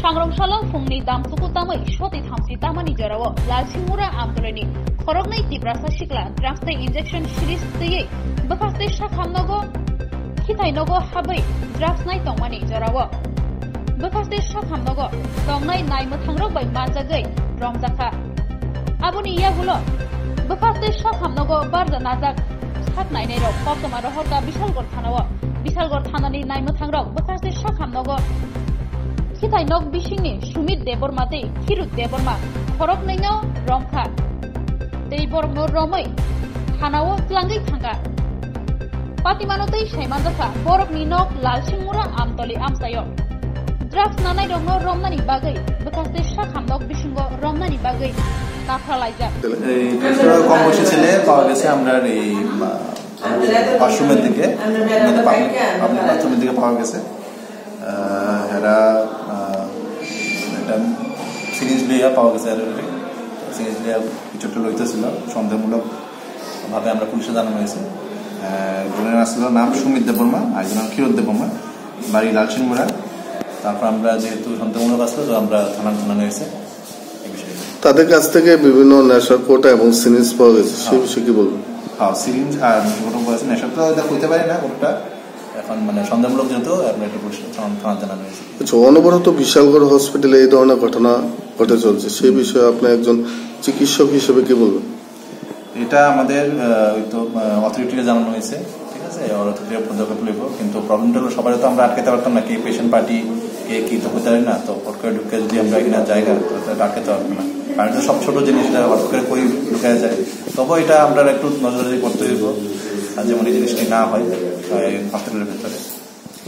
सांग्रांशालाव फुंनि दामसुकु तामै सति थामसि तामानि जराव लालसिंमुरा आमतलेनि खरगनै तिब्रासा सिक्ला ड्राग्सनि injection series तैयै बखास्ते साखामनगो खिथाइनगो हाबै drugs नाय तंमानि जराव बखास्ते साखामनगो तंनाय नायमोथांरक बै मानजागै रंजाखा आबुनि यागुलो बखास्ते साखामनगो बारजा नाजाक साखनायनायरक कप्तमा रहरका बिशालगढ़ थानानि नायमोथांरक बखास्ते साखामनगो खिथाइनग बिसिंनि सुमित देबरमादै खिरुत देबरमा खरक नैनो रमखा दैबरमो रमै थानावो क्लांगै थांगा पातिमानोदै सैमानजाखा बरकनि नक लालसिंमुरा आमतलि आमसायो ड्राग्स नानाय रंनो रमनानि बागै बखास्ते साखामनग बिसिंगो रमनानि बागै नाफ्रालायजा কম বয়সী ছেলে পাওয়া গেছে আমরা এই বাথরুমের দিকে বাথরুমের দিকে পাওয়া গেছে এরা একটা সিরিজ লিয়া পাওয়া গেছে সিরিজ লিয়া কিছুটা লইতেছিল সন্দেহমূলক ভাবে আমরা পুলিশে জানানো হয়েছে একজনের আসলে নাম সুমিত দেববর্মা আর একজনের ক্ষীরোদ দেববর্মা বাড়ি লালসিংমুড়া তারপর আমরা যেহেতু সন্দেহমূলক আসলো তো আমরা থানায় জানানো হয়েছে তাদের কাছ থেকে বিভিন্ন নেশার কোটা এবং সিরিঞ্জ পাওয়া গেছে সেই বিষয়ে কি বলবেন? হ্যাঁ, সিরিঞ্জ আর বলেছে নেশার তো এটা কইতে পারি না ওটা এখন মানে সন্দেহমূলক যেহেতু আমরা একটা থানা জানানো হয়েছে। আচ্ছা, অনবরত বিশালগড় হসপিটালে এই ধরনের ঘটনা ঘটে চলছে, সেই বিষয়ে আপনি একজন চিকিৎসক হিসেবে কি বলবেন? এটা আমাদের তো অথরিটিকে জানানো হয়েছে, ঠিক আছে, অথরিটির পদক্ষেপ নেব, কিন্তু প্রবলেমটা হলো সবাই তো আমরা আটকাতে পারতাম না, কে পেশেন্ট পার্টি কে কি তো হতে পারি না, তো হট করে ঢুকে যদি আমরা এখানে জায়গা আটকাতে পারবো না, কারণ এটা সব ছোট জিনিসটা হট করে কই ঢুকে যায়, তবু এটা আমরা একটু নজরদারি করতে হইব যেমন এই জিনিসটি না হয় হসপিটালের ভেতরে।